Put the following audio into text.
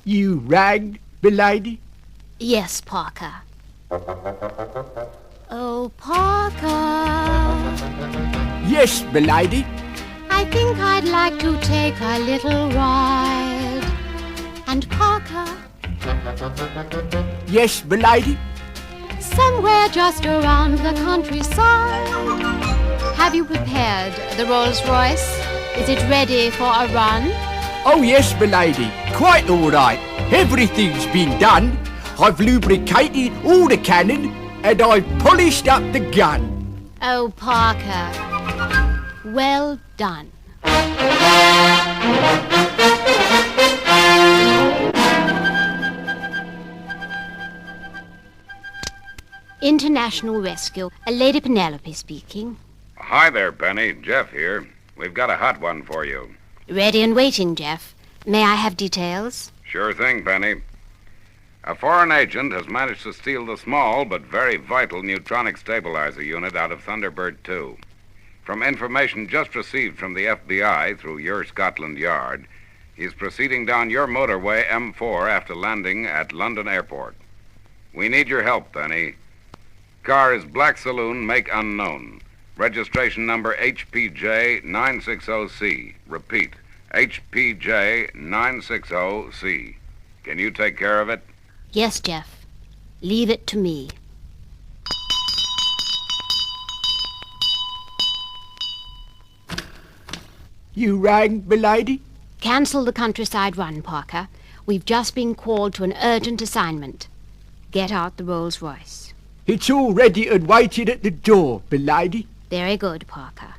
You rang, milady? Yes, Parker. Oh, Parker. Yes, milady. I think I'd like to take a little ride. And Parker, Yes, milady. somewhere just around the countryside. Have you prepared the Rolls Royce? Is it ready for a run? Oh, yes, milady. Quite all right. Everything's been done. I've lubricated all the cannon and I've polished up the gun. Oh, Parker, well done. International Rescue. Lady Penelope speaking. Hi there, Penny. Jeff here. We've got a hot one for you. Ready and waiting, Jeff. May I have details? Sure thing, Penny. A foreign agent has managed to steal the small but very vital neutronic stabilizer unit out of Thunderbird 2. From information just received from the FBI through your Scotland Yard, he's proceeding down your motorway M4 after landing at London Airport. We need your help, Penny. Car is Black Saloon, make unknown. Registration number HPJ960C. Repeat, HPJ960C. Can you take care of it? Yes, Jeff. Leave it to me. You rang, milady? Cancel the countryside run, Parker. We've just been called to an urgent assignment. Get out the Rolls Royce. It's all ready and waiting at the door, milady. Very good, Parker.